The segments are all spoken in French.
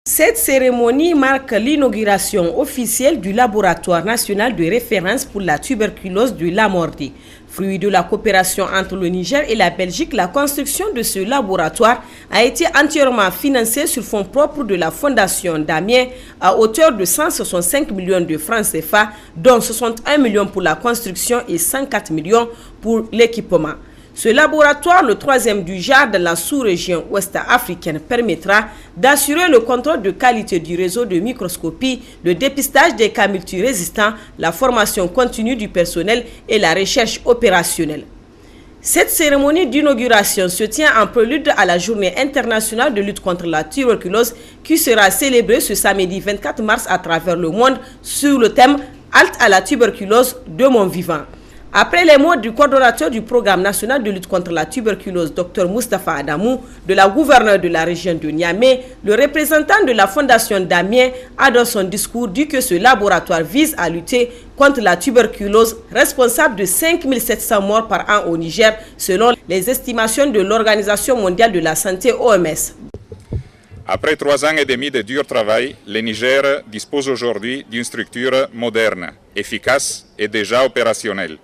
Cette cérémonie marque l'inauguration officielle du laboratoire national de référence pour la tuberculose de Lamordé. Fruit de la coopération entre le Niger et la Belgique, la construction de ce laboratoire a été entièrement financée sur fonds propres de la Fondation Damien à hauteur de 165 millions de francs CFA, dont 61 millions pour la construction et 104 millions pour l'équipement. Ce laboratoire, le troisième du genre de la sous-région ouest-africaine, permettra d'assurer le contrôle de qualité du réseau de microscopie, le dépistage des cas multirésistants, la formation continue du personnel et la recherche opérationnelle. Cette cérémonie d'inauguration se tient en prélude à la Journée internationale de lutte contre la tuberculose qui sera célébrée ce samedi 24 mars à travers le monde sur le thème « Halte à la tuberculose de mon vivant ». Après les mots du coordonnateur du programme national de lutte contre la tuberculose, Dr Moustapha Adamou, de la gouverneure de la région de Niamey, le représentant de la Fondation Damien a dans son discours dit que ce laboratoire vise à lutter contre la tuberculose, responsable de 5 700 morts par an au Niger, selon les estimations de l'Organisation mondiale de la santé OMS. Après 3 ans et demi de dur travail, le Niger dispose aujourd'hui d'une structure moderne, efficace et déjà opérationnelle,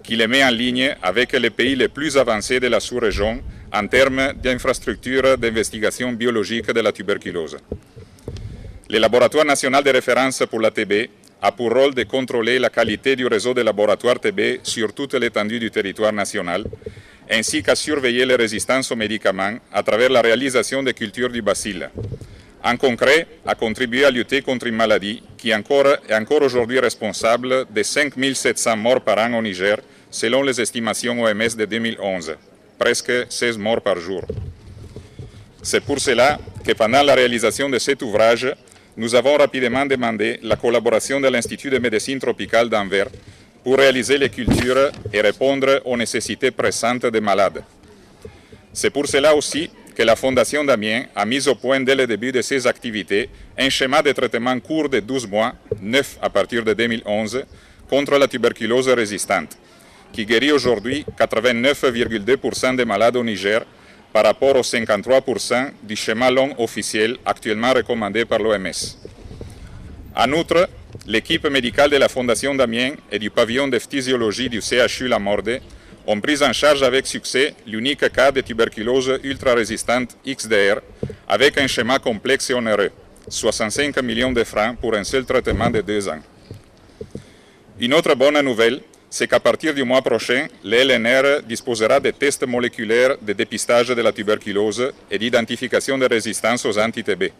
qui les met en ligne avec les pays les plus avancés de la sous-région en termes d'infrastructures d'investigation biologique de la tuberculose. Le laboratoire national de référence pour la TB a pour rôle de contrôler la qualité du réseau de laboratoires TB sur toute l'étendue du territoire national, ainsi qu'à surveiller les résistances aux médicaments à travers la réalisation de cultures du bacille. En concret, a contribué à lutter contre une maladie qui est encore aujourd'hui responsable de 5 700 morts par an au Niger, selon les estimations OMS de 2011, presque 16 morts par jour. C'est pour cela que pendant la réalisation de cet ouvrage, nous avons rapidement demandé la collaboration de l'Institut de médecine tropicale d'Anvers pour réaliser les cultures et répondre aux nécessités pressantes des malades. C'est pour cela aussi que la Fondation Damien a mis au point dès le début de ses activités un schéma de traitement court de 12 mois, 9 à partir de 2011, contre la tuberculose résistante, qui guérit aujourd'hui 89,2% des malades au Niger par rapport aux 53% du schéma long officiel actuellement recommandé par l'OMS. En outre, l'équipe médicale de la Fondation Damien et du pavillon de phtisiologie du CHU Lamordé ont pris en charge avec succès l'unique cas de tuberculose ultra-résistante XDR avec un schéma complexe et onéreux, 65 millions de francs pour un seul traitement de 2 ans. Une autre bonne nouvelle, c'est qu'à partir du mois prochain, le LNR disposera de tests moléculaires de dépistage de la tuberculose et d'identification de résistance aux anti-TB.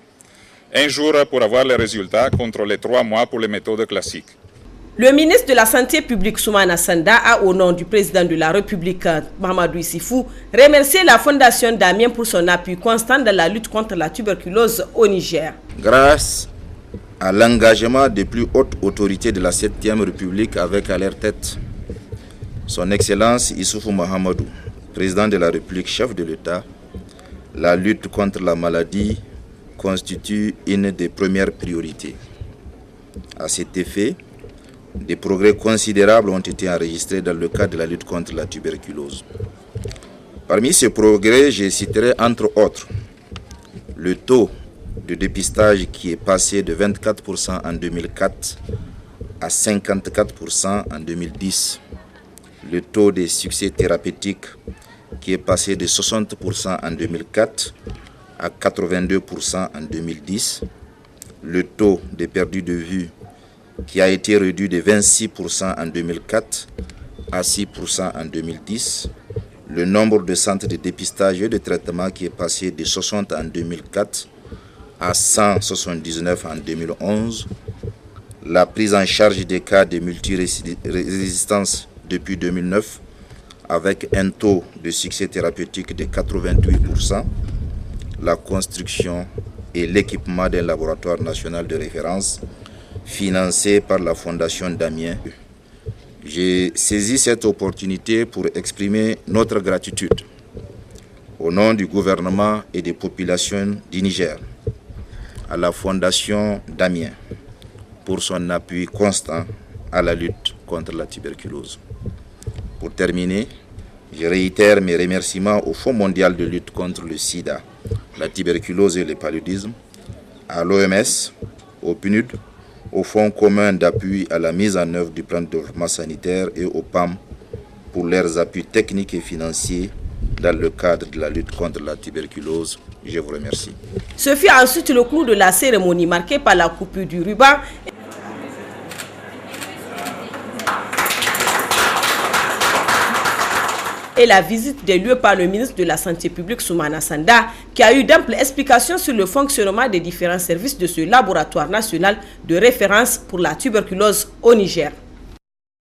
Un jour pour avoir les résultats contre les 3 mois pour les méthodes classiques. Le ministre de la Santé publique Soumana Sanda a, au nom du président de la République, Mahamadou Issifou, remercié la Fondation Damien pour son appui constant dans la lutte contre la tuberculose au Niger. Grâce à l'engagement des plus hautes autorités de la 7e République avec à leur tête son Excellence Issoufou Mahamadou, président de la République, chef de l'État, la lutte contre la maladie constitue une des premières priorités. À cet effet, des progrès considérables ont été enregistrés dans le cadre de la lutte contre la tuberculose. Parmi ces progrès, je citerai entre autres le taux de dépistage qui est passé de 24% en 2004 à 54% en 2010, le taux de succès thérapeutique qui est passé de 60% en 2004 à 82% en 2010, le taux de perdu de vue qui a été réduit de 26% en 2004 à 6% en 2010, le nombre de centres de dépistage et de traitement qui est passé de 60 en 2004 à 179 en 2011, la prise en charge des cas de multirésistance depuis 2009 avec un taux de succès thérapeutique de 88%, la construction et l'équipement d'un laboratoire national de référence financé par la Fondation Damien. J'ai saisi cette opportunité pour exprimer notre gratitude au nom du gouvernement et des populations du Niger à la Fondation Damien pour son appui constant à la lutte contre la tuberculose. Pour terminer, je réitère mes remerciements au Fonds mondial de lutte contre le sida, la tuberculose et le paludisme, à l'OMS, au PNUD, au Fonds commun d'appui à la mise en œuvre du plan de développement sanitaire et au PAM pour leurs appuis techniques et financiers dans le cadre de la lutte contre la tuberculose. Je vous remercie. Ce fut ensuite le clou de la cérémonie marquée par la coupure du ruban et la visite des lieux par le ministre de la Santé publique Soumana Sanda, qui a eu d'amples explications sur le fonctionnement des différents services de ce laboratoire national de référence pour la tuberculose au Niger.